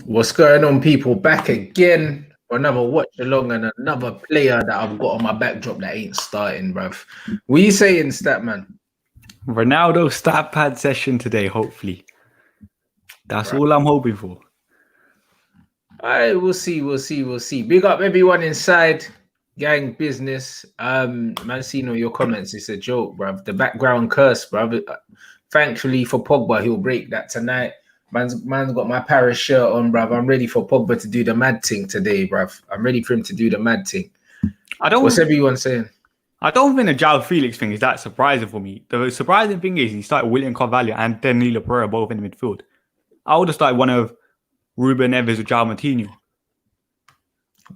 What's going on, people? Back again for another watch along and another player that I've got on my backdrop that ain't starting, bruv. What you saying, Statman? Ronaldo stat pad session today, hopefully. That's all I'm hoping for. All right, we'll see. Big up everyone inside. Gang business. Man, seen all your comments. It's a joke, bruv. The background curse, bruv. Thankfully for Pogba, he'll break that tonight. Man's got my Paris shirt on, bruv. I'm ready for Pogba to do the mad thing today, bruv. I'm ready for him to do the mad thing. What's everyone saying? I don't think the João Felix thing is that surprising for me. The surprising thing is he started William Carvalho and Danilo Pereira both in the midfield. I would have started one of Ruben Neves or João Moutinho.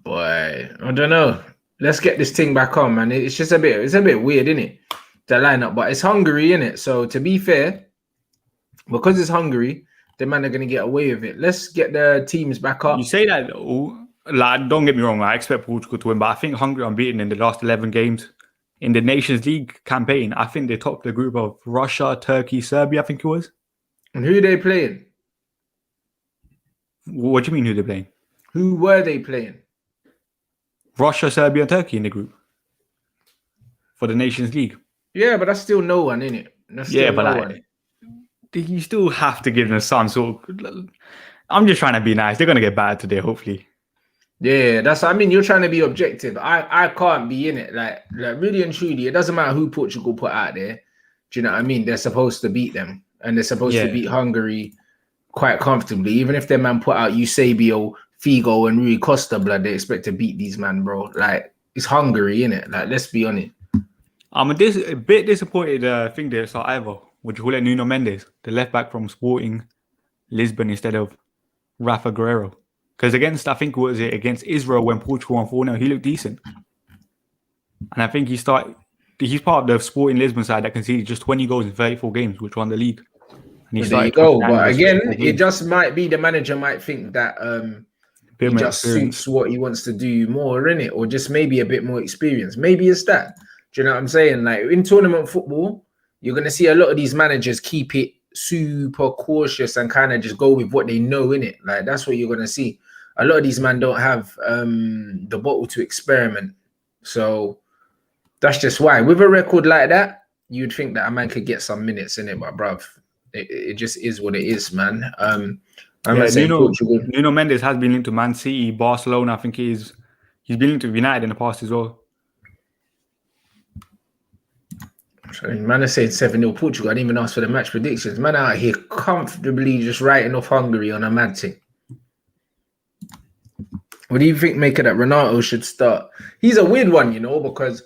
Boy, I don't know. Let's get this thing back on, man. It's just a bit weird, isn't it? The lineup, but it's Hungary, innit? So to be fair, because it's Hungary, the man are gonna get away with it. Let's get the teams back up. You say that, like, don't get me wrong. I expect Portugal to win, but I think Hungary are unbeaten in the last 11 games. In the Nations League campaign, I think they topped the group of Russia, Turkey, Serbia, I think it was. And who are they playing? What do you mean who they're playing? Who were they playing? Russia, Serbia, and Turkey in the group for the Nations League. Yeah, but that's still no one, innit? Yeah, but you still have to give them some sort of... I'm just trying to be nice. They're going to get bad today, hopefully. Yeah, you're trying to be objective. I can't be in it. Like really and truly, it doesn't matter who Portugal put out there. Do you know what I mean? They're supposed to beat them. And they're supposed to beat Hungary quite comfortably. Even if their man put out Eusebio, Figo, and Rui Costa, blood, they expect to beat these man, bro. Like, it's Hungary, innit? Like, let's be honest. I'm a bit disappointed. I think they saw Ivo. Would you call it Nuno Mendes, the left back from Sporting Lisbon instead of Rafa Guerreiro? Because against Israel when Portugal won 4-0, he looked decent. And I think he's part of the Sporting Lisbon side that conceded just 20 goals in 34 games, which won the league. And there you go. But again, it just might be the manager might think that he just suits what he wants to do more, in it, or just maybe a bit more experience. Maybe it's that. Do you know what I'm saying? Like in tournament football, you're gonna see a lot of these managers keep it super cautious and kind of just go with what they know, in it. Like that's what you're gonna see. A lot of these men don't have the bottle to experiment. So that's just why. With a record like that, you'd think that a man could get some minutes in it, but bruv, it just is what it is, man. Nuno Mendes has been linked to Man City, Barcelona. I think he's been linked to United in the past as well. Man is saying 7-0 Portugal. I didn't even ask for the match predictions. Man out here comfortably just writing off Hungary on a mad thing. What do you think, Maker, that Ronaldo should start? He's a weird one, you know, because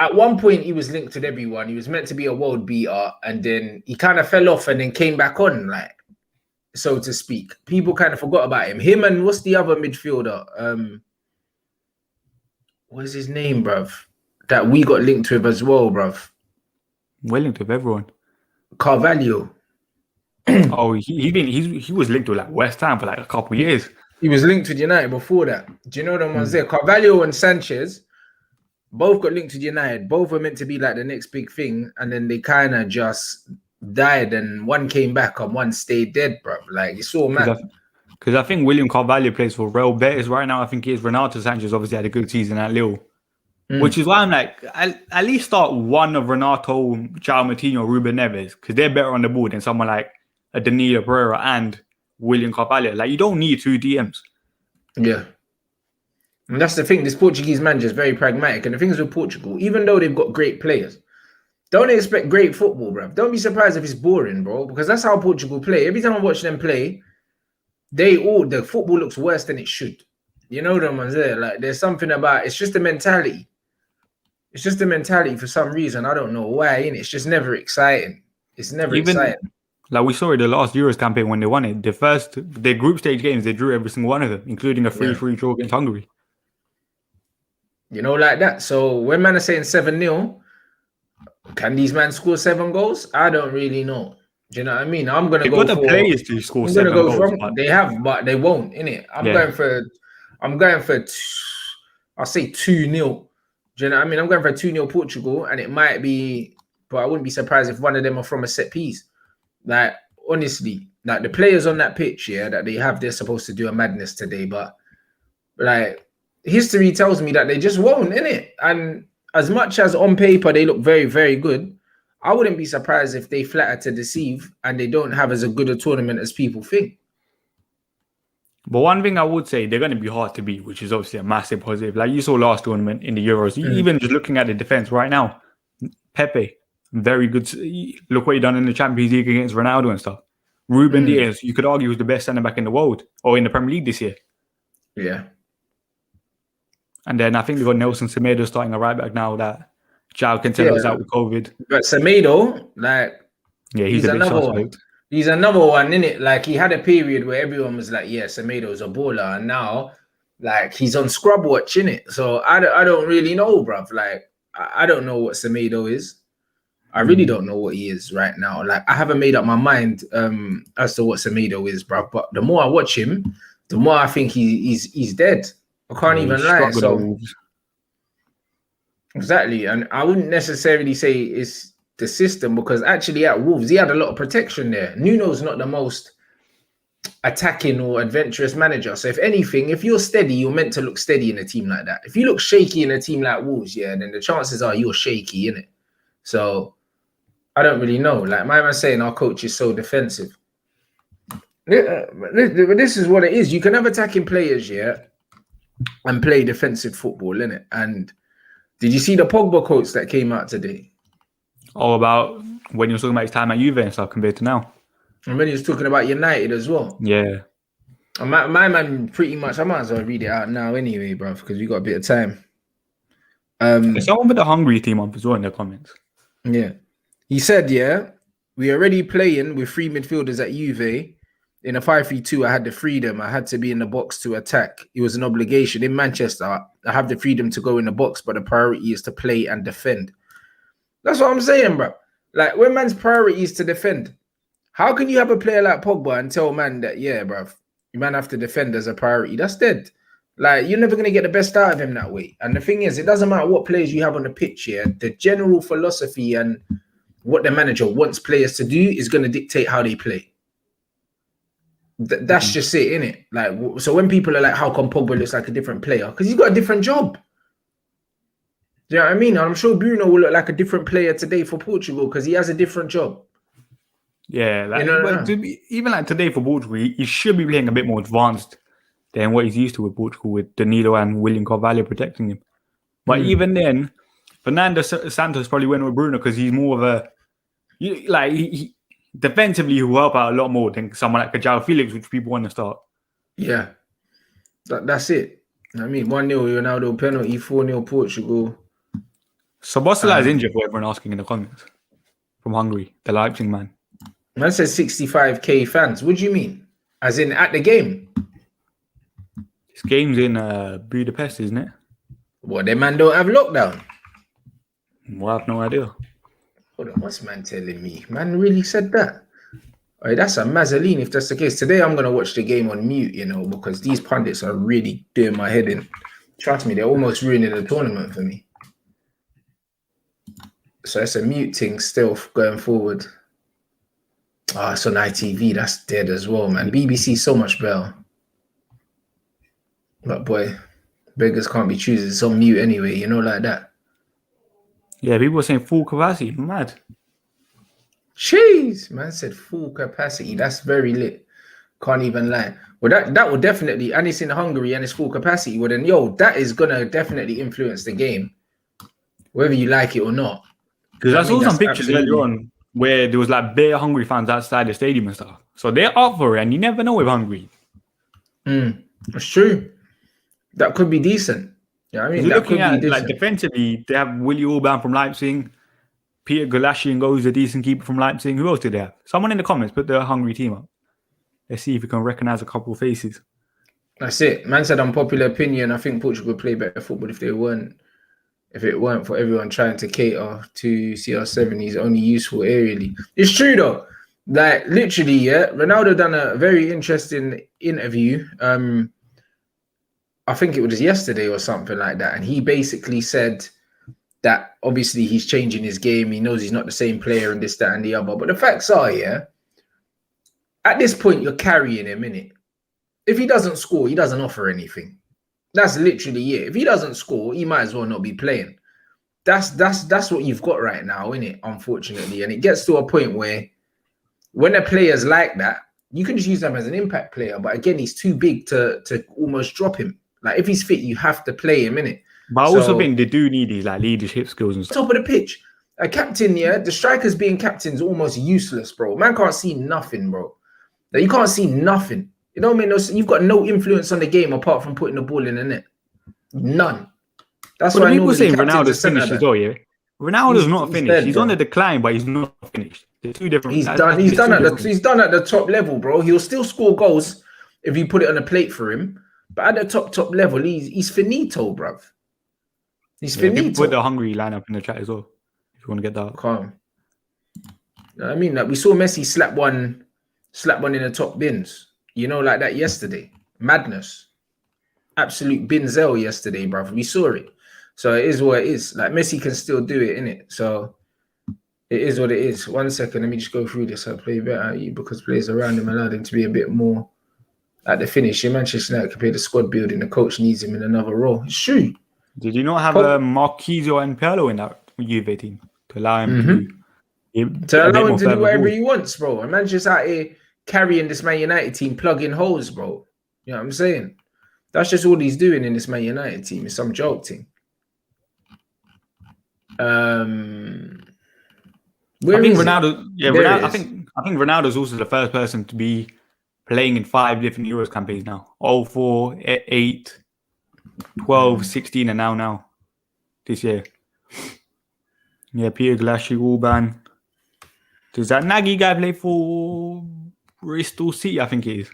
at one point he was linked with everyone. He was meant to be a world beater, and then he kind of fell off and then came back on, like, so to speak. People kind of forgot about him. Him and what's the other midfielder? What's his name, bruv? That we got linked with as well, bruv. We're linked with everyone. Carvalho. Oh, he was linked to like West Ham for like a couple of years. He was linked with United before that. Do you know them ones there? Carvalho and Sanchez both got linked with United. Both were meant to be like the next big thing, and then they kind of just died, and one came back and one stayed dead, bruv. Like, it's all mad. Because I think William Carvalho plays for Real Betis right now. I think he is. Renato Sanchez obviously had a good season at Lille. Which is why I'm like, at least start one of Renato, João Moutinho, Ruben Neves, because they're better on the board than someone like a Danilo Pereira and William Carvalho. Like, you don't need two DMs. Yeah. And that's the thing. This Portuguese manager is very pragmatic. And the thing is with Portugal, even though they've got great players, don't expect great football, bro. Don't be surprised if it's boring, bro, because that's how Portugal play. Every time I watch them play, the football looks worse than it should. You know them ones there. Like, there's something about it's just the mentality. It's just the mentality for some reason. I don't know why. It's just never exciting. It's never exciting. Like we saw in the last Euros campaign when they won it. Their group stage games, they drew every single one of them, including a 3-3 draw against Hungary. You know, like that. So when man are saying 7-0, can these men score 7 goals? I don't really know. Do you know what I mean? I'm gonna go for the players to score 7 goals. They have, but they won't. Innit? I'm going for. I'll say 2-0. Do you know what I mean? I'm going for a 2-0 Portugal, and it might be, but I wouldn't be surprised if one of them are from a set piece. Like, honestly, like the players on that pitch, yeah, that they have, they're supposed to do a madness today, but like history tells me that they just won't, innit? And as much as on paper they look very, very good, I wouldn't be surprised if they flatter to deceive and they don't have as a good a tournament as people think. But one thing I would say, they're going to be hard to beat, which is obviously a massive positive. Like you saw last tournament in the Euros, even just looking at the defense right now, Pepe, very good. Look what he done in the Champions League against Ronaldo and stuff. Ruben Diaz, you could argue, was the best centre back in the world or in the Premier League this year. Yeah. And then I think they've got Nelson Semedo starting a right back now that João Cancelo's out with COVID. But Semedo, like, yeah, he's a big suspect. He's another one, innit? Like, he had a period where everyone was like, yeah, Semedo's a baller. And now, like, he's on scrub watch, innit? So I don't really know, bruv. Like, I don't know what Semedo is. I really don't know what he is right now. Like, I haven't made up my mind as to what Semedo is, bruv. But the more I watch him, the more I think he's dead. I can't even lie. So, exactly. And I wouldn't necessarily say it's the system, because actually at Wolves, he had a lot of protection there. Nuno's not the most attacking or adventurous manager. So if anything, if you're steady, you're meant to look steady in a team like that. If you look shaky in a team like Wolves, yeah, then the chances are you're shaky, innit? So I don't really know. Like my man saying our coach is so defensive. This is what it is. You can have attacking players, yeah, and play defensive football, innit? And did you see the Pogba quotes that came out today? Oh, about when you're talking about his time at Juve and stuff compared to now. And when he was talking about United as well. Yeah. And my man pretty much, I might as well read it out now anyway, bro, because we got a bit of time. There's someone with the Hungary team up as well in the comments. Yeah. He said, yeah, we are already playing with three midfielders at Juve. In a 5-3-2, I had the freedom. I had to be in the box to attack. It was an obligation. In Manchester, I have the freedom to go in the box, but the priority is to play and defend. That's what I'm saying, bro. Like, when man's priority is to defend, how can you have a player like Pogba and tell man that, yeah, bro, you man have to defend as a priority? That's dead. Like, you're never going to get the best out of him that way. And the thing is, it doesn't matter what players you have on the pitch here. The general philosophy and what the manager wants players to do is going to dictate how they play. That's just it, innit? Like, so when people are like, how come Pogba looks like a different player? Because he's got a different job. Do you know what I mean? I'm sure Bruno will look like a different player today for Portugal because he has a different job. Yeah, like, even like today for Portugal, he should be playing a bit more advanced than what he's used to with Portugal, with Danilo and William Carvalho protecting him. But even then, Fernando Santos probably went with Bruno because he's more of a he defensively he will help out a lot more than someone like João Felix, which people want to start. Yeah, that's it. I mean, 1-0 Ronaldo penalty, 4-0 Portugal. So Bosela is injured, for everyone asking in the comments. From Hungary, the Leipzig man. Man says 65k fans. What do you mean? As in at the game? This game's in Budapest, isn't it? Well, the man don't have lockdown. Well, I have no idea. Hold on, what's man telling me? Man really said that? All right, that's a Mazzoline if that's the case. Today I'm going to watch the game on mute, you know, because these pundits are really doing my head in. Trust me, they're almost ruining the tournament for me. So it's a mute thing still going forward. It's on ITV. That's dead as well, man. BBC so much better. But boy, beggars can't be choosers. It's on mute anyway, you know, like that. Yeah, people were saying full capacity. Mad. Jeez, man said full capacity. That's very lit. Can't even lie. Well, that would definitely, and it's in Hungary and it's full capacity. Well, then, that is going to definitely influence the game, whether you like it or not. Because I saw some pictures earlier on where there was like bare Hungary fans outside the stadium and stuff. So they're up for it, and you never know with Hungary. That's true. That could be decent. Yeah, I mean, you're that looking could at be decent. like defensively, they have Willy Orban from Leipzig, Peter Galashian goes a decent keeper from Leipzig. Who else did they have? Someone in the comments put the Hungary team up. Let's see if we can recognize a couple of faces. That's it. Man said, unpopular opinion, I think Portugal would play better football if it weren't for everyone trying to cater to CR7. He's only useful aerially. It's true though. Like literally, yeah. Ronaldo done a very interesting interview. I think it was yesterday or something like that, and he basically said that obviously he's changing his game. He knows he's not the same player and this, that, and the other. But the facts are, yeah, At this point, you're carrying him, innit? If he doesn't score, he doesn't offer anything. That's literally it. If he doesn't score, he might as well not be playing. That's what you've got right now, innit? Unfortunately. And it gets to a point where when a player's like that, you can just use them as an impact player. But again, he's too big to almost drop him. Like if he's fit, you have to play him, innit? But I also think they do need these like leadership skills and stuff. Top of the pitch. A captain, yeah, the strikers being captains almost useless, bro. Man can't see nothing, bro. Like, you can't see nothing. It don't make no sense. You've got no influence on the game apart from putting the ball in the net. None. That's why people saying Ronaldo's finished as well, yeah. Ronaldo's not finished. Dead, he's on the decline, but he's not finished. They're two different. He's done. He's done at the top level, bro. He'll still score goals if you put it on a plate for him. But at the top level, he's finito, bruv. He's finito. Put the Hungary lineup in the chat as well. If you want to get that. Calm. I mean, like we saw Messi slap one in the top bins. You know, like that yesterday. Madness. Absolute Binzel yesterday, bruv. We saw it. So it is what it is. Like Messi can still do it, innit? So it is what it is. 1 second, let me just go through this. I play better at you because players around him allowed him to be a bit more at the finish. Manchester United can play the squad building. The coach needs him in another role. It's true. Did you not have Marquinhos and Pirlo in that Juve team to allow him to allow him to do whatever he wants, bro? And man's just out here carrying this Man United team, plugging holes, bro. You know what I'm saying? That's just all he's doing in this Man United team. It's some joke thing. I think Ronaldo. Yeah, Ronaldo, I think Ronaldo's also the first person to be playing in 5 different Euros campaigns now. 04, 8, 12, 16, and now this year. Yeah, Pierre Glassy, Urban. Does that Nagy guy play for Bristol City? I think it is.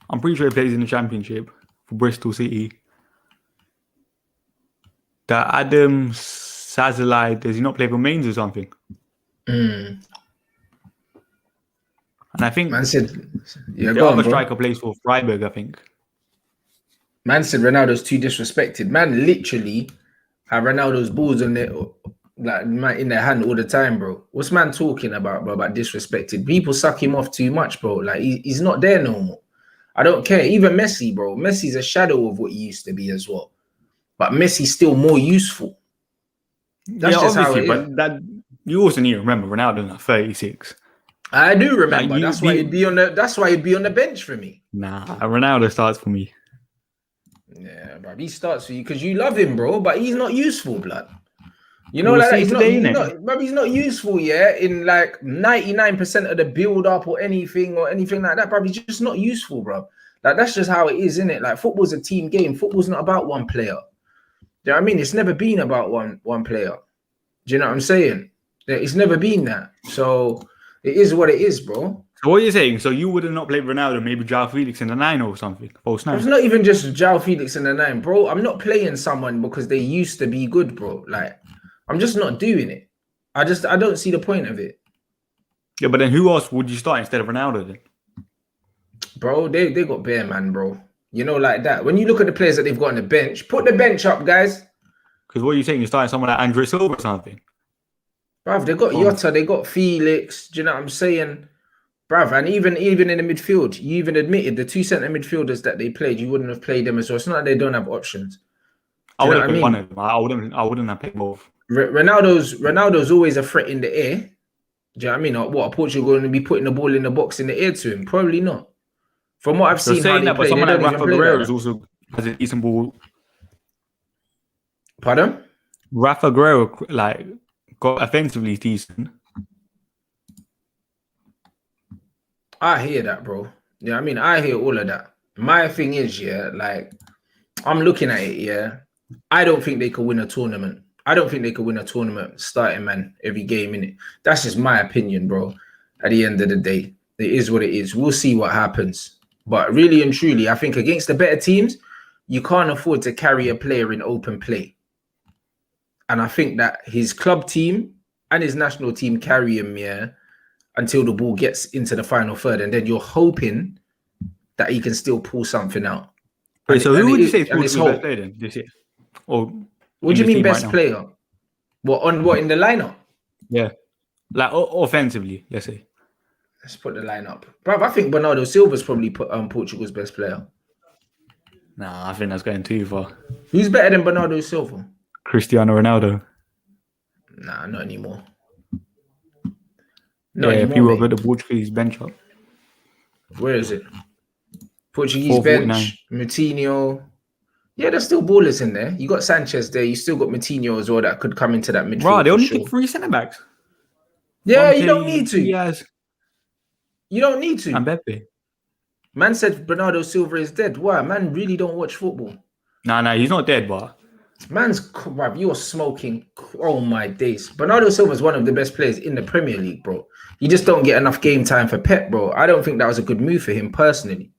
I'm pretty sure he plays in the Championship for Bristol City. That Adam Sazalai, does he not play for Mainz or something? And I think man said, the other striker plays for Freiburg, I think. Man said Ronaldo's too disrespected. Man literally have Ronaldo's balls in their hand all the time, bro. What's man talking about, bro? About disrespected? People suck him off too much, bro. Like he's not there no more. I don't care. Even Messi, bro. Messi's a shadow of what he used to be as well. But Messi's still more useful. That's just how it is. But that you also need to remember Ronaldo's at 36. I do remember. That's why he'd be on the bench for me. Nah, Ronaldo starts for me. Yeah, bro. He starts for you because you love him, bro. But he's not useful, blood. You know, like he's not useful, yeah, in like 99% of the build-up or anything like that, bro. He's just not useful, bro. Like that's just how it is, isn't it? Like football's a team game. Football's not about one player. Do you know what I mean? It's never been about one player. Do you know what I'm saying? It's never been that. So it is what it is, bro. So what are you saying? So you would have not played Ronaldo, maybe João Felix in the 9 or something? False 9. It's not even just João Felix in the 9, bro. I'm not playing someone because they used to be good, bro. Like I'm just not doing it. I don't see the point of it. Yeah, but then who else would you start instead of Ronaldo then? Bro, they got bare, man, bro. You know, like that. When you look at the players that they've got on the bench, put the bench up, guys. Because what are you saying? You're starting someone like Andre Silva or something? Bruv, they got Jota, they got Felix. Do you know what I'm saying? Bruv, and even in the midfield, you even admitted the 2 centre midfielders that they played, you wouldn't have played them as well. It's not like they don't have options. I would have played one of them. I wouldn't have played both. Ronaldo's always a threat in the air. Do you know what I mean? Or what, are Portugal going to be putting the ball in the box in the air to him? Probably not. From what I've seen, saying that, but someone like Rafa Guerrero also has a decent ball. Pardon? Rafa Guerrero, like, got offensively decent. I hear that, bro. Yeah, I mean, I hear all of that. My thing is, yeah, like, I'm looking at it, yeah. I don't think they could win a tournament. I don't think they could win a tournament starting, man, every game, innit? That's just my opinion, bro. At the end of the day, it is what it is. We'll see what happens. But really and truly, I think against the better teams, you can't afford to carry a player in open play. And I think that his club team and his national team carry him, yeah, until the ball gets into the final third. And then you're hoping that he can still pull something out. Wait, so who would you say is the best player then this year? Or what do you mean best player? What in the lineup? Yeah. Like offensively, let's say. Let's put the line up. Bro, I think Bernardo Silva's probably Portugal's best player. Nah, I think that's going too far. Who's better than Bernardo Silva? Cristiano Ronaldo. Nah, not anymore. If you were put the Portuguese bench up. Where is it? Portuguese bench, Moutinho. Yeah, there's still ballers in there. You got Sanchez there. You still got Moutinho as well that could come into that midfield. Bro, they only picked 3 centre backs. Yeah, you don't need to. Diaz. You don't need to. And Pepe. Man said Bernardo Silva is dead. Why? Man really don't watch football. Nah, he's not dead, but bruv, you're smoking. Oh my days. Bernardo Silva is one of the best players in the Premier League, bro. You just don't get enough game time for Pep, bro. I don't think that was a good move for him personally.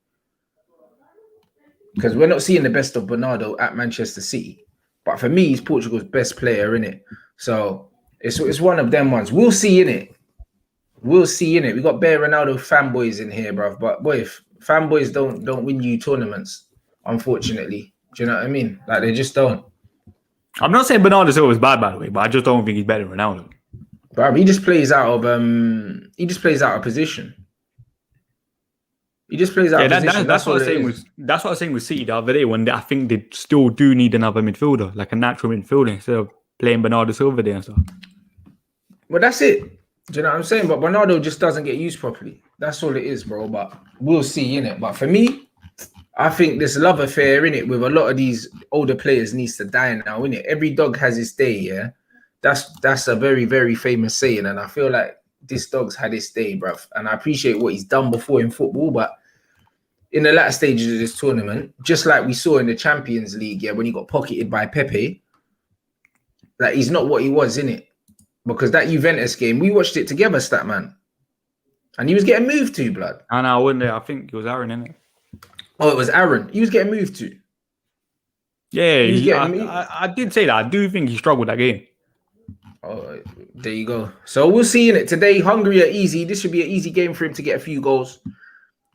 Because we're not seeing the best of Bernardo at Manchester City. But for me, he's Portugal's best player, innit? So it's one of them ones. We'll see, innit? We'll see, innit? We got bare Ronaldo fanboys in here, bruv. But boy, if fanboys don't win you tournaments, unfortunately. Do you know what I mean? Like, they just don't. I'm not saying Bernardo Silva is bad, by the way, but I just don't think he's better than Ronaldo. Bruv, he just plays out of position. He just plays out of position. That's what I was saying that's what I was saying with City the other day, when I think they still do need another midfielder, like a natural midfielder, instead of playing Bernardo Silva there and stuff. Well, that's it. Do you know what I'm saying? But Bernardo just doesn't get used properly. That's all it is, bro. But we'll see, innit? But for me, I think this love affair, innit, with a lot of these older players needs to die now, innit? Every dog has its day, yeah? That's a very, very famous saying. And I feel like this dog's had its day, bruv. And I appreciate what he's done before in football, but in the latter stages of this tournament, just like we saw in the Champions League, yeah, when he got pocketed by Pepe, like, he's not what he was, innit? Because that Juventus game, we watched it together, Statman. And he was getting moved to, blood. And I wouldn't. I think it was Aaron, innit? Oh, it was Aaron. He was getting moved to. Yeah, I did say that. I do think he struggled that game. Oh, there you go. So we'll see in it today. Hungary are easy. This should be an easy game for him to get a few goals.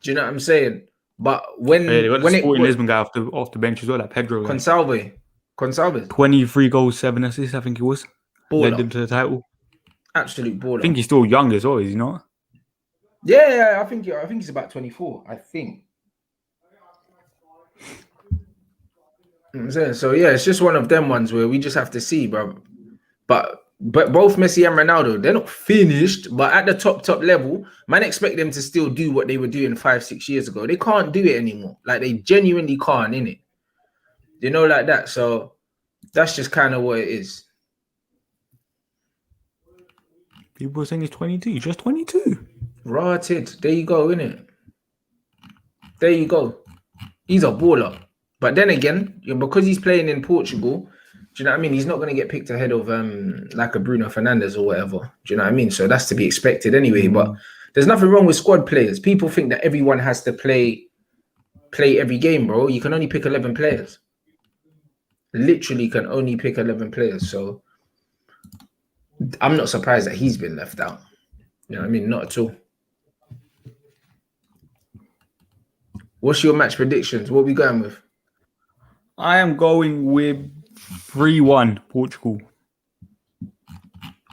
Do you know what I'm saying? But when they got the Sporting Lisbon guy off the bench as well, like Pedro. Consalve. 23 goals, 7 assists, I think it was. Baller. Led them to the title. Absolute baller. I think he's still young as well, is he not? Yeah, I think he's about 24. I think. You know what I'm saying? So yeah, it's just one of them ones where we just have to see, bro. But both Messi and Ronaldo, they're not finished, but at the top level, man, expect them to still do what they were doing 5-6 years ago. They can't do it anymore. Like, they genuinely can't, innit? You know, like that. So that's just kind of what it is. People are saying he's 22. He's just 22. Rotted. There you go, innit? There you go. He's a baller. But then again, because he's playing in Portugal, do you know what I mean? He's not going to get picked ahead of like a Bruno Fernandes or whatever. Do you know what I mean? So that's to be expected anyway. But there's nothing wrong with squad players. People think that everyone has to play every game, bro. You can only pick 11 players. Literally can only pick 11 players. So I'm not surprised that he's been left out. You know what I mean? Not at all. What's your match predictions? What are we going with? I am going with 3-1 Portugal.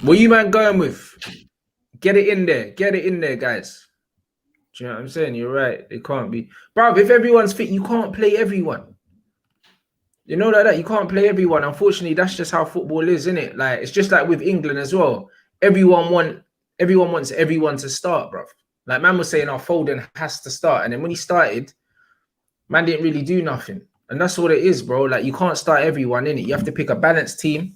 What are you man going with? Get it in there. Get it in there, guys. Do you know what I'm saying? You're right. It can't be. Bro, if everyone's fit, you can't play everyone. You know, like that. You can't play everyone. Unfortunately, that's just how football is, isn't it? Like, it's just like with England as well. Everyone wants everyone to start, bro. Like, man was saying, Foden has to start. And then when he started, man didn't really do nothing. And that's what it is, bro. Like, you can't start everyone, in it. You have to pick a balanced team.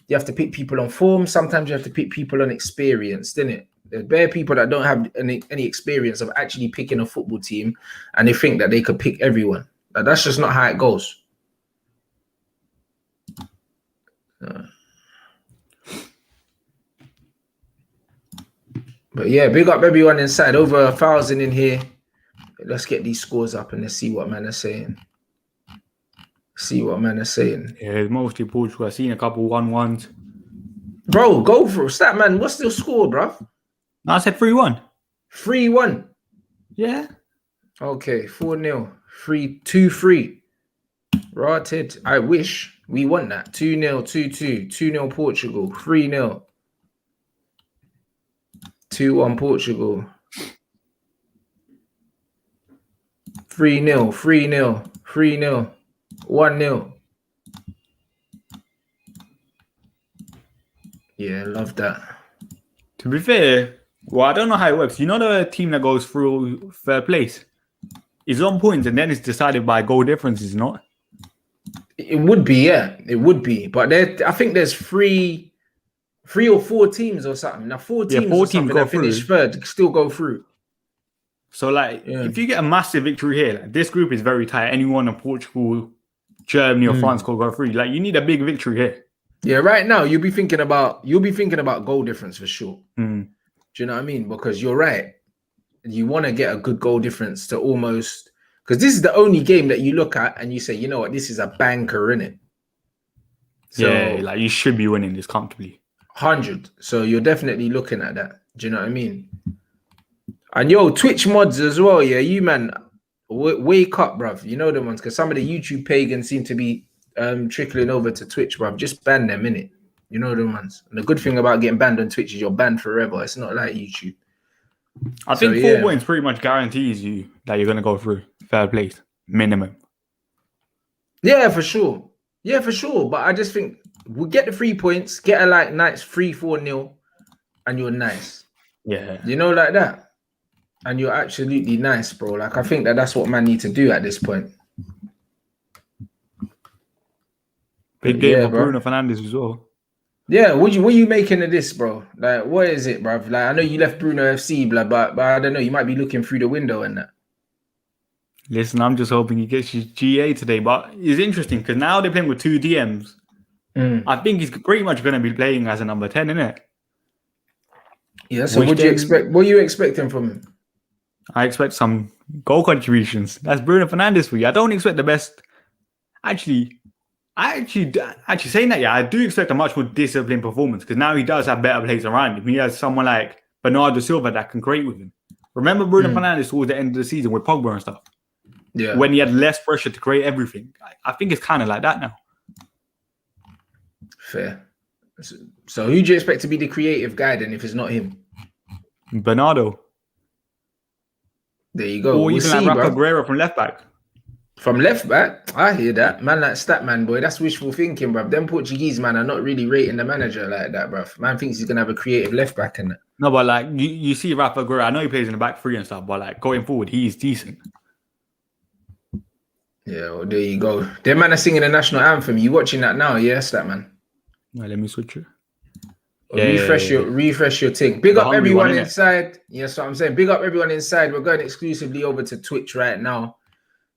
You have to pick people on form. Sometimes you have to pick people on experience, innit? There's bare people that don't have any experience of actually picking a football team, and they think that they could pick everyone. Like, that's just not how it goes. But yeah, big up everyone inside. Over 1,000 in here. Let's get these scores up and let's see what man are saying. Yeah, it's mostly Portugal. I've seen a couple 1-1s. Bro, go for it. Stat man, what's the score, bro? No, I said 3-1. 3-1. Yeah. Okay, 4-0. 2-3. Rotted. I wish we won that. 2-0, 2-2. 2-0 Portugal. 3-0. 2-1 Portugal. 3-0, 3-0, 3-0, 1-0. Yeah, love that. To be fair, well, I don't know how it works. You know the team that goes through third place is on points, and then it's decided by goal differences, not? It would be, yeah. It would be. But I think there's three or four teams or something. Now, four teams or something that finish third still go through. So, like, if you get a massive victory here, like, this group is very tight. Anyone in Portugal, Germany, or France could go through. Like, you need a big victory here. Yeah, right now you'll be thinking about goal difference for sure. Mm. Do you know what I mean? Because you're right. You want to get a good goal difference to almost, because this is the only game that you look at and you say, you know what, this is a banker, innit? So, yeah, like you should be winning this comfortably. 100. So you're definitely looking at that. Do you know what I mean? And yo, Twitch mods as well. Yeah, you man, wake up, bruv. You know the ones, because some of the YouTube pagans seem to be trickling over to Twitch, bruv. Just ban them, innit? You know the ones. And the good thing about getting banned on Twitch is you're banned forever. It's not like YouTube. I think 4 points pretty much guarantees you that you're going to go through third place, minimum. Yeah, for sure. Yeah, for sure. But I just think we'll get the 3 points, get a like nice 3-4-0, and you're nice. Yeah. You know, like that. And you're absolutely nice, bro. Like, I think that's what man need to do at this point. Big game for Bruno Fernandes as well. Yeah, what are you making of this, bro? Like, what is it, bro? Like, I know you left Bruno FC, blah, but I don't know. You might be looking through the window and that. Listen, I'm just hoping he gets his GA today. But it's interesting because now they're playing with 2 DMs. I think he's pretty much going to be playing as a number 10, isn't it? Yeah, so what do you expect? What are you expecting from him? I expect some goal contributions. That's Bruno Fernandes for you. I don't expect the best. Actually saying that, yeah, I do expect a much more disciplined performance because now he does have better players around him. He has someone like Bernardo Silva that can create with him. Remember Bruno Fernandes towards the end of the season with Pogba and stuff? Yeah. When he had less pressure to create everything. I think it's kind of like that now. Fair. So who do you expect to be the creative guy then if it's not him? Bernardo. There you go. Or even like Rafa Guerrero from left back. From left back? I hear that. Man like Statman, boy. That's wishful thinking, bruv. Them Portuguese, man, are not really rating the manager like that, bruv. Man thinks he's going to have a creative left back in that. No, but like, you see Rafa Guerrero. I know he plays in the back three and stuff, but like, going forward, he's decent. Yeah, well, there you go. Them man are singing the national anthem. You watching that now? Yes, Statman. Right, let me switch it. Refresh your thing. Big up everyone inside. Yes, what I'm saying. Big up everyone inside. We're going exclusively over to Twitch right now.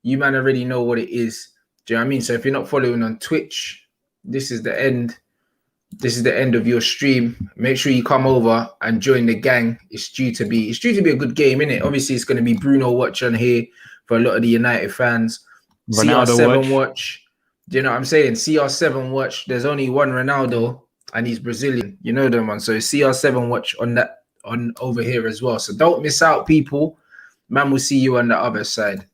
You man already know what it is. Do you know what I mean? So if you're not following on Twitch, this is the end. This is the end of your stream. Make sure you come over and join the gang. It's due to be a good game, innit? Obviously, it's going to be Bruno watch on here for a lot of the United fans. Ronaldo CR7 watch. Do you know what I'm saying? CR7 watch. There's only one Ronaldo, and he's Brazilian. You know them one. So CR7 watch on over here as well. So don't miss out, people. Man, we'll see you on the other side.